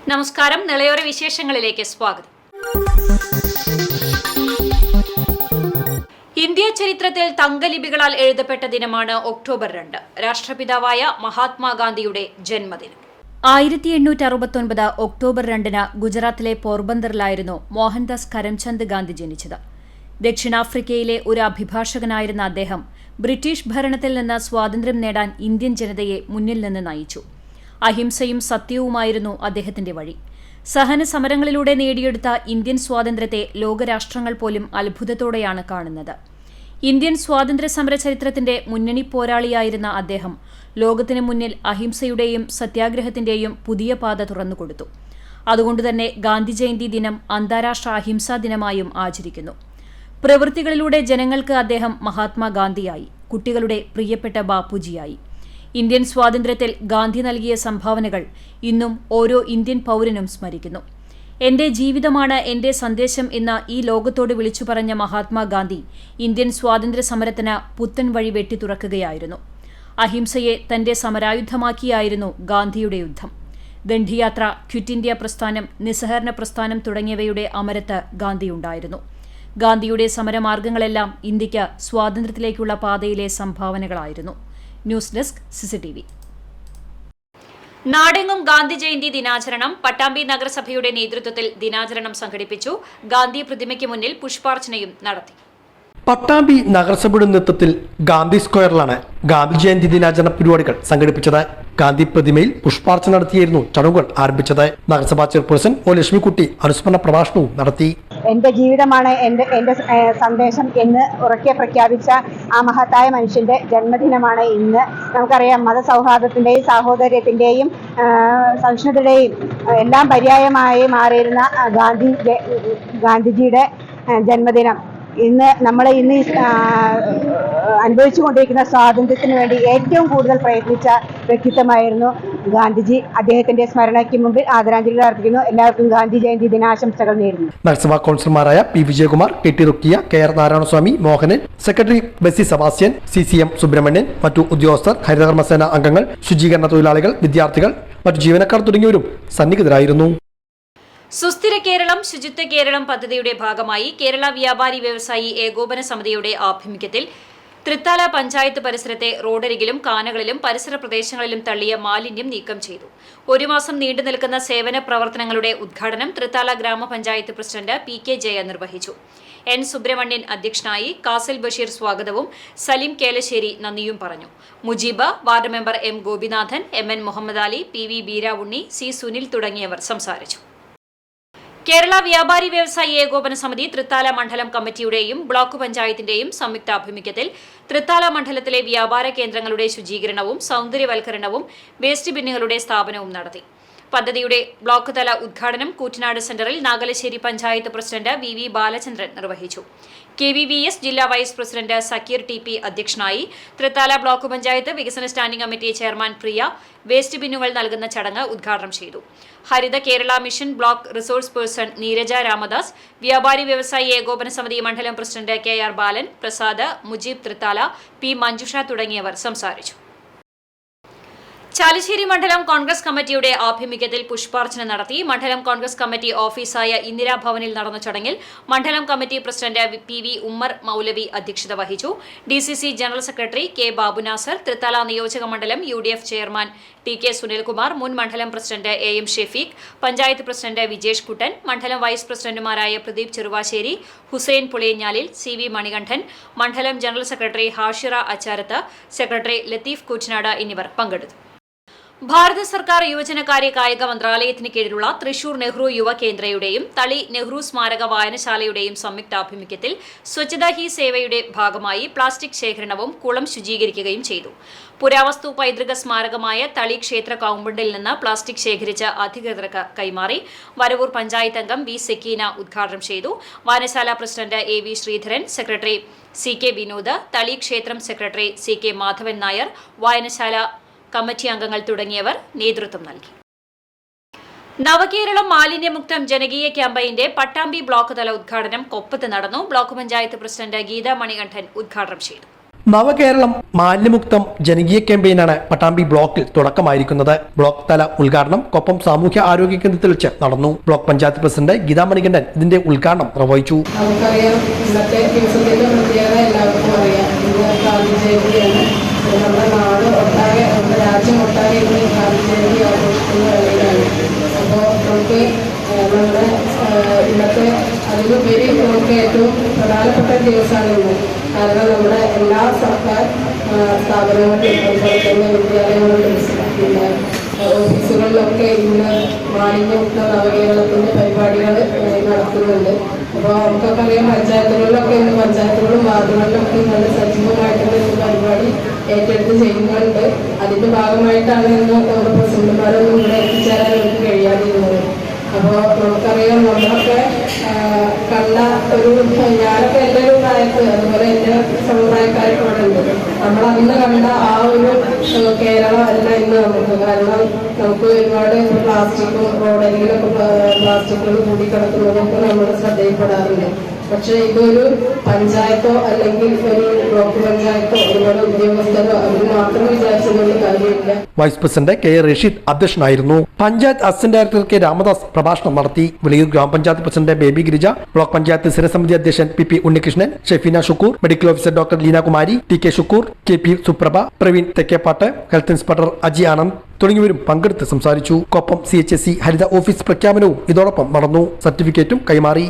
നമസ്കാരം. നിളയോര വിശേഷങ്ങളിലേക്ക് സ്വാഗതം. ഇന്ത്യ ചരിത്രത്തിൽ തങ്കലിപികളാൽ എഴുതപ്പെട്ട ദിനമാണ് ഒക്ടോബർ 2, രാഷ്ട്രപിതാവായ മഹാത്മാഗാന്ധിയുടെ ജന്മദിനം. 1869 ഒക്ടോബർ 2 ഗുജറാത്തിലെ പോർബന്ദറിലായിരുന്നു മോഹൻദാസ് കരംചന്ദ് ഗാന്ധി ജനിച്ചത്. ദക്ഷിണാഫ്രിക്കയിലെ ഒരു അഭിഭാഷകനായിരുന്ന അദ്ദേഹം ബ്രിട്ടീഷ് ഭരണത്തിൽ നിന്ന് സ്വാതന്ത്ര്യം നേടാൻ ഇന്ത്യൻ ജനതയെ മുന്നിൽ നിന്ന് നയിച്ചു. അഹിംസയും സത്യവുമായിരുന്നു അദ്ദേഹത്തിന്റെ വഴി. സഹന സമരങ്ങളിലൂടെ നേടിയെടുത്ത ഇന്ത്യൻ സ്വാതന്ത്ര്യത്തെ ലോകരാഷ്ട്രങ്ങൾ പോലും അത്ഭുതത്തോടെയാണ് കാണുന്നത്. ഇന്ത്യൻ സ്വാതന്ത്ര്യ സമര ചരിത്രത്തിന്റെ മുന്നണി പോരാളിയായിരുന്ന അദ്ദേഹം ലോകത്തിനു മുന്നിൽ അഹിംസയുടെയും സത്യാഗ്രഹത്തിന്റെയും പുതിയ പാത തുറന്നുകൊടുത്തു. അതുകൊണ്ടുതന്നെ ഗാന്ധി ജയന്തി ദിനം അന്താരാഷ്ട്ര അഹിംസാ ദിനമായും ആചരിക്കുന്നു. പ്രവൃത്തികളിലൂടെ ജനങ്ങൾക്ക് അദ്ദേഹം മഹാത്മാഗാന്ധിയായി, കുട്ടികളുടെ പ്രിയപ്പെട്ട ബാപ്പുജിയായി. ഇന്ത്യൻ സ്വാതന്ത്ര്യത്തിൽ ഗാന്ധി നൽകിയ സംഭാവനകൾ ഇന്നും ഓരോ ഇന്ത്യൻ പൗരനും സ്മരിക്കുന്നു. എന്റെ ജീവിതമാണ് എന്റെ സന്ദേശം എന്ന ഈ ലോകത്തോട് വിളിച്ചു പറഞ്ഞ മഹാത്മാഗാന്ധി ഇന്ത്യൻ സ്വാതന്ത്ര്യ സമരത്തിന് പുത്തൻ വഴി വെട്ടിത്തുറക്കുകയായിരുന്നു. അഹിംസയെ തന്റെ സമരായുധമാക്കിയായിരുന്നു ഗാന്ധിയുടെ യുദ്ധം. ദണ്ഡിയാത്ര, ക്വിറ്റ് ഇന്ത്യ പ്രസ്ഥാനം, നിസ്സഹകരണ പ്രസ്ഥാനം തുടങ്ങിയവയുടെ അമരത്ത് ഗാന്ധിയുണ്ടായിരുന്നു. ഗാന്ധിയുടെ സമരമാർഗങ്ങളെല്ലാം ഇന്ത്യക്ക് സ്വാതന്ത്ര്യത്തിലേക്കുള്ള പാതയിലെ സംഭാവനകളായിരുന്നു. News desk CCTV. നാടെങ്ങും ഗാന്ധി ജയന്തി ദിനാചരണം. പട്ടാമ്പി നഗരസഭയുടെ നേതൃത്വത്തിൽ ദിനാചരണം സംഘടിപ്പിച്ചു. ഗാന്ധി പ്രതിമയ്ക്ക് മുന്നിൽ പുഷ്പാർച്ചനയും നടത്തി. പട്ടാമ്പി നഗരസഭയുടെ നേതൃത്വത്തിൽ ഗാന്ധി സ്ക്വയറിലാണ് ഗാന്ധി ജയന്തി ദിനാചരണ പരിപാടികൾ സംഘടിപ്പിച്ചത്. ഗാന്ധി പ്രതിമയിൽ പുഷ്പാർച്ചന നടത്തിയായിരുന്നു ചടങ്ങുകൾ ആരംഭിച്ചത്. നഗരസഭാ ചെയർപേഴ്സൺ ഒ ലക്ഷ്മിക്കുട്ടി അനുസ്മരണ പ്രഭാഷണവും നടത്തി. എന്റെ ജീവിതമാണ് എന്റെ സന്ദേശം എന്ന് ഉറക്കെ പ്രഖ്യാപിച്ച ആ മഹത്തായ മനുഷ്യന്റെ ജന്മദിനമാണ് ഇന്ന്. നമുക്കറിയാം, മതസൗഹാർദ്ദത്തിന്റെയും സാഹോദര്യത്തിന്റെയും സഹിഷ്ണുതയുടെയും എല്ലാം പര്യായമായി മാറിയിരുന്ന ഗാന്ധിജിയുടെ ജന്മദിനം. നമ്മൾ ഇന്ന് അനുഭവിച്ചുകൊണ്ടിരിക്കുന്ന സ്വാതന്ത്ര്യത്തിന് വേണ്ടി ഏറ്റവും കൂടുതൽ പ്രയത്നിച്ച വ്യക്തിത്വമായിരുന്നു ഗാന്ധിജി. അദ്ദേഹത്തിന്റെ സ്മരണയ്ക്ക് മുമ്പിൽ ആദരാഞ്ജലികൾ അർപ്പിക്കുന്നു. എല്ലാവർക്കും ഗാന്ധി ജയന്തി ദിനാശംസകൾ നേരുന്നു. നഗരസഭാ കൗൺസിലർമാരായ P. Vijayakumar, KT Rukkiya, KR Narayanaswamy, Mohanan, secretary Bessy Sebastian, CCM Subramanian, മറ്റു ഉദ്യോഗസ്ഥർ, ഹരിതകർമ്മസേന അംഗങ്ങൾ, ശുചീകരണ തൊഴിലാളികൾ, വിദ്യാർത്ഥികൾ, മറ്റു ജീവനക്കാർ തുടങ്ങിയവരും സന്നിഹിതരായിരുന്നു. സുസ്ഥിര കേരളം ശുചിത്വ കേരളം പദ്ധതിയുടെ ഭാഗമായി കേരള വ്യാപാരി വ്യവസായി ഏകോപന സമിതിയുടെ ആഭിമുഖ്യത്തിൽ തൃത്താല പഞ്ചായത്ത് പരിസരത്തെ റോഡരികിലും കാനകളിലും പരിസര പ്രദേശങ്ങളിലും തള്ളിയ മാലിന്യം നീക്കം ചെയ്തു. ഒരു മാസം നീണ്ടു നിൽക്കുന്ന സേവന പ്രവർത്തനങ്ങളുടെ ഉദ്ഘാടനം തൃത്താല ഗ്രാമപഞ്ചായത്ത് പ്രസിഡന്റ് PK ജയ നിർവഹിച്ചു. N. സുബ്രഹ്മണ്യൻ അധ്യക്ഷനായി. കാസിൽ ബഷീർ സ്വാഗതവും സലീം കേലശ്ശേരി നന്ദിയും പറഞ്ഞു. Mujeeb, ward member M. Gopinathan, MN Muhammad Ali, PV Beeravunni, C. Sunil തുടങ്ങിയവർ സംസാരിച്ചു. കേരള വ്യാപാരി വ്യവസായി ഏകോപന സമിതി തൃത്താല മണ്ഡലം കമ്മിറ്റിയുടെയും ബ്ലോക്ക് പഞ്ചായത്തിന്റെയും സംയുക്താഭിമുഖ്യത്തിൽ തൃത്താല മണ്ഡലത്തിലെ വ്യാപാര കേന്ദ്രങ്ങളുടെ ശുചീകരണവും സൗന്ദര്യവൽക്കരണവും വേസ്റ്റ് ബിന്നുകളുടെ സ്ഥാപനവും നടത്തി. പദ്ധതിയുടെ ബ്ലോക്ക് തല ഉദ്ഘാടനം കൂറ്റനാട് സെന്ററിൽ നാഗലശ്ശേരി പഞ്ചായത്ത് പ്രസിഡന്റ് VV ബാലചന്ദ്രൻ നിർവഹിച്ചു. KVVS ജില്ലാ വൈസ് പ്രസിഡന്റ് സക്കീർ TP അധ്യക്ഷനായി. തൃത്താല ബ്ലോക്ക് പഞ്ചായത്ത് വികസന standing committee chairman Priya waste ബിന്നുകൾ നൽകുന്ന ചടങ്ങ് ഉദ്ഘാടനം ചെയ്തു. Haritha Kerala mission block resource person Neeraja Ramadas, വ്യാപാരി വ്യവസായി ഏകോപന സമിതി മണ്ഡലം president KR Balan, Prasad, Mujeeb Thrithala, P. Manjusha തുടങ്ങിയവർ സംസാരിച്ചു. ചാലിശ്ശേരി മണ്ഡലം കോൺഗ്രസ് കമ്മിറ്റിയുടെ ആഭിമുഖ്യത്തിൽ പുഷ്പാർച്ചന നടത്തി. മണ്ഡലം കോൺഗ്രസ് കമ്മിറ്റി ഓഫീസായ ഇന്ദിരാഭവനിൽ നടന്ന ചടങ്ങിൽ മണ്ഡലം committee president PV Ummer Moulavi അധ്യക്ഷത വഹിച്ചു. DCC general secretary K. Babunasar, Thrithala നിയോജക മണ്ഡലം UDF ചെയർമാൻ TK സുനിൽകുമാർ, മുൻ മണ്ഡലം president AM Shefeeq, panchayat president Vijesh Kuttan, മണ്ഡലം വൈസ് പ്രസിഡന്റുമാരായ പ്രദീപ് ചെറുവാശ്ശേരി, ഹുസൈൻ പുളിയഞ്ഞാലിൽ, CV മണികണ്ഠൻ, മണ്ഡലം general secretary Hashira Acharath, secretary Latheef Koottanad എന്നിവർ പങ്കെടുത്തു. ഭാരത സർക്കാർ യുവജനകാര്യ കായിക മന്ത്രാലയത്തിന് കീഴിലുള്ള തൃശൂർ നെഹ്റു യുവ കേന്ദ്രയുടെയും തളി നെഹ്റു സ്മാരക വായനശാലയുടെയും സംയുക്താഭിമുഖ്യത്തിൽ സ്വച്ഛതാ ഹി സേവയുടെ ഭാഗമായി പ്ലാസ്റ്റിക് ശേഖരണവും കുളം ശുചീകരിക്കുകയും ചെയ്തു. പുരാവസ്തു പൈതൃക സ്മാരകമായ തളി ക്ഷേത്ര കോമ്പൗണ്ടിൽ നിന്ന് പ്ലാസ്റ്റിക് ശേഖരിച്ച് അധികൃതർക്ക് കൈമാറി. വരവൂർ പഞ്ചായത്ത് അംഗം V. സെക്കീന ഉദ്ഘാടനം ചെയ്തു. വായനശാല president AV Sreedharan, secretary CK Vinod, Thali ക്ഷേത്രം സെക്രട്ടറി CK മാധവൻ നായർ, വായനശാല കമ്മിറ്റി അംഗങ്ങൾ തുടങ്ങിയവർ നേതൃത്വം നൽകി. നവകേരളം മാലിന്യമുക്തം ജനകീയ ക്യാമ്പയിന്റെ പട്ടാമ്പി ബ്ലോക്ക് തല ഉദ്ഘാടനം കൊപ്പത്ത് നടന്നു. ബ്ലോക്ക് പഞ്ചായത്ത് പ്രസിഡന്റ് ഗീതാ മണികണ്ഠൻ ഉദ്ഘാടനം ചെയ്തു. നവകേരളം മാലിന്യമുക്തം ജനകീയ ക്യാമ്പയിനാണ് പട്ടാമ്പി ബ്ലോക്കിൽ തുടക്കമായിരിക്കുന്നത്. ബ്ലോക്ക് തല ഉദ്ഘാടനം കൊപ്പം സാമൂഹ്യ ആരോഗ്യ കേന്ദ്രത്തിൽ വെച്ച് നടന്നു. ബ്ലോക്ക് പഞ്ചായത്ത് പ്രസിഡന്റ് ഗീതാ മണികണ്ഠൻ ഇതിന്റെ ഉദ്ഘാടനം നിർവഹിച്ചു. നമുക്കറിയാം, ഇന്നത്തെ ദിവസത്തിന്റെ പ്രത്യേകത എല്ലാവർക്കും അറിയാം. ഇന്ന് ഗാന്ധി ജയന്തിയാണ്. നമ്മുടെ നാട് ഒട്ടാകെ, നമ്മുടെ രാജ്യം ഒട്ടാകെ ഇന്ന് ഗാന്ധി ജയന്തി ആഘോഷിക്കുന്ന വേളയിലാണ്. അപ്പോൾ നമുക്ക് നമ്മുടെ ഇന്നത്തെ അതിലുപരി നമുക്ക് ഏറ്റവും പ്രധാനപ്പെട്ട ദിവസമാണ് ഇന്ന്. കാരണം നമ്മുടെ എല്ലാ സർക്കാർ സ്ഥാപനങ്ങളിലും, അതുപോലെ തന്നെ വിദ്യാലയങ്ങളിലും, പിന്നെ ഓഫീസുകളിലൊക്കെ ഇന്ന് മാലിന്യമുക്ത നവകേരളത്തിന്റെ പരിപാടികൾ നടത്തുന്നുണ്ട്. അപ്പോൾ നമുക്കൊക്കെ അറിയാം, പഞ്ചായത്തുകളിലൊക്കെ ഇന്ന് പഞ്ചായത്തുകളും വാർഡുകളിലൊക്കെ നല്ല സജീവമായിട്ടുള്ള ഒരു പരിപാടി ഏറ്റെടുത്ത് ചെയ്യുന്നുണ്ട്. അതിന്റെ ഭാഗമായിട്ടാണ് ഇന്ന് നമ്മുടെ പ്രസിഡന്റുമാരൊന്നും ഇവിടെ എത്തിച്ചേരാൻ നമുക്ക് കഴിയാതിരുന്നത്. അപ്പോൾ നമുക്കറിയാം, നമ്മളൊക്കെ കണ്ട ഒരു, ഞാനൊക്കെ എൻ്റെ ഒരു പ്രായത്ത്, അതുപോലെ എൻ്റെ സമുദായക്കാരൊക്കെ ഇവിടെ ഉണ്ട്. നമ്മൾ അന്ന് കണ്ട ആ ഒരു കേരളം അല്ല ഇന്ന് നമുക്ക്. കാരണം നമുക്ക് ഒരുപാട് പ്ലാസ്റ്റിക്കും റോഡരികിലൊക്കെ പ്ലാസ്റ്റിക്കുകൾ കൂടിക്കിടക്കുന്നതൊക്കെ നമ്മൾ ശ്രദ്ധയിൽപ്പെടാറുണ്ട്. പക്ഷെ ഇതൊരു പഞ്ചായത്തോ അല്ലെങ്കിൽ ഒരു ബ്ലോക്ക് പഞ്ചായത്തോ ഒരുപാട് ഉദ്യോഗസ്ഥരോ അവർ മാത്രം വിചാരിച്ചതുകൊണ്ട് കാര്യമില്ല. വൈസ് പ്രസിഡന്റ് കെ റഷീദ് അധ്യക്ഷനായിരുന്നു. Panchayat assistant director K Ramadas പ്രഭാഷണം നടത്തി. വിളിയൂർ ഗ്രാമപഞ്ചായത്ത് പ്രസിഡന്റ് ബേബി ഗിരിജ, ബ്ലോക്ക് പഞ്ചായത്ത് സ്ഥിരസമിതി അധ്യക്ഷൻ P Unnikrishnan, Shefeena Shukkoor, medical officer doctor Leenakumari, T Shukkoor, K Suprabha, Praveen Thekkepat, health inspector Aji Anand തുടങ്ങിയവരും പങ്കെടുത്ത് സംസാരിച്ചു. കൊപ്പം CHSE ഹരിത ഓഫീസ് പ്രഖ്യാപനവും ഇതോടൊപ്പം നടന്നു. സർട്ടിഫിക്കറ്റും കൈമാറി.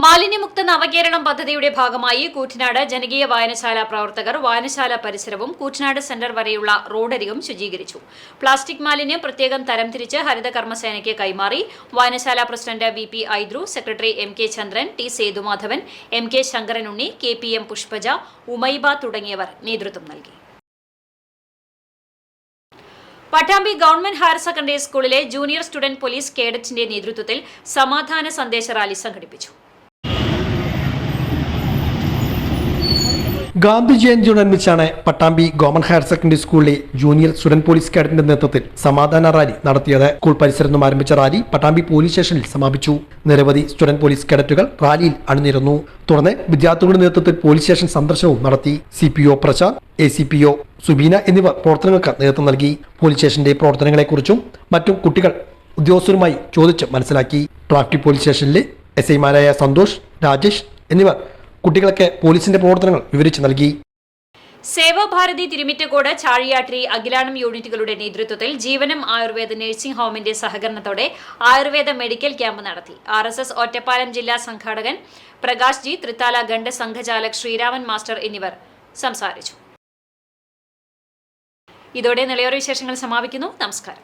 മാലിന്യമുക്ത നവകേരളം പദ്ധതിയുടെ ഭാഗമായി കൂറ്റനാട് ജനകീയ വായനശാല പ്രവർത്തകർ വായനശാല പരിസരവും കൂറ്റനാട് സെന്റർ വരെയുള്ള റോഡരികും ശുചീകരിച്ചു. പ്ലാസ്റ്റിക് മാലിന്യം പ്രത്യേകം തരംതിരിച്ച് ഹരിത കർമ്മസേനയ്ക്ക് കൈമാറി. വായനശാല president VP Aidru, secretary MK Chandran, T Sethumadhavan, MK Sankaranunni, KPM Pushpaja, Umaiba തുടങ്ങിയവർ നേതൃത്വം നൽകി. പട്ടാമ്പി ഗവൺമെന്റ് ഹയർ സെക്കൻഡറി സ്കൂളിലെ ജൂനിയർ സ്റ്റുഡന്റ് പോലീസ് കേഡറ്റിന്റെ നേതൃത്വത്തിൽ സമാധാന സന്ദേശ റാലി സംഘടിപ്പിച്ചു. ഗാന്ധി ജയന്തിയോടനുബന്ധിച്ചാണ് പട്ടാമ്പി ഗവൺമെന്റ് ഹയർ സെക്കൻഡറി സ്കൂളിലെ ജൂനിയർ സ്റ്റുഡന്റ് പോലീസ് കേഡറ്റിന്റെ നേതൃത്വത്തിൽ സമാധാന റാലി നടത്തിയത്. സ്കൂൾ പരിസരത്ത് നിന്നും ആരംഭിച്ച റാലി പട്ടാമ്പി പോലീസ് സ്റ്റേഷനിൽ സമാപിച്ചു. നിരവധി സ്റ്റുഡന്റ് പോലീസ് കേഡറ്റുകൾ റാലിയിൽ അണിനിരന്നു. തുടർന്ന് വിദ്യാർത്ഥികളുടെ നേതൃത്വത്തിൽ പോലീസ് സ്റ്റേഷൻ സന്ദർശനവും നടത്തി. CPO പ്രശാന്ത്, ACPO സുബീന എന്നിവർ പ്രവർത്തനങ്ങൾക്ക് നേതൃത്വം നൽകി. പോലീസ് സ്റ്റേഷന്റെ പ്രവർത്തനങ്ങളെക്കുറിച്ചും മറ്റും കുട്ടികൾ ഉദ്യോഗസ്ഥരുമായി ചോദിച്ച് മനസ്സിലാക്കി. ട്രാഫിക് പോലീസ് സ്റ്റേഷനിലെ SIമാരായ സന്തോഷ്, രാജേഷ് എന്നിവർ കുട്ടികൾക്ക് പോലീസിന്റെ പ്രവർത്തനങ്ങൾ വിവരിച്ചു നൽകി. സേവാഭാരതി തിരുമിറ്റക്കോട് ചാഴിയാട്രി അഖിലാണം യൂണിറ്റുകളുടെ നേതൃത്വത്തിൽ ജീവനം ആയുർവേദ നഴ്സിംഗ് ഹോമിന്റെ സഹകരണത്തോടെ ആയുർവേദ മെഡിക്കൽ ക്യാമ്പ് നടത്തി. RSS ഒറ്റപ്പാലം ജില്ലാ സംഘാടകൻ പ്രകാശ് ജി, തൃത്താല ഗണ്ഡ സംഘചാലക് ശ്രീരാമൻ മാസ്റ്റർ എന്നിവർ സംസാരിച്ചു. ഇതോടെ നിളയോര വിശേഷങ്ങൾ സമാപിക്കുന്നു. നമസ്കാരം.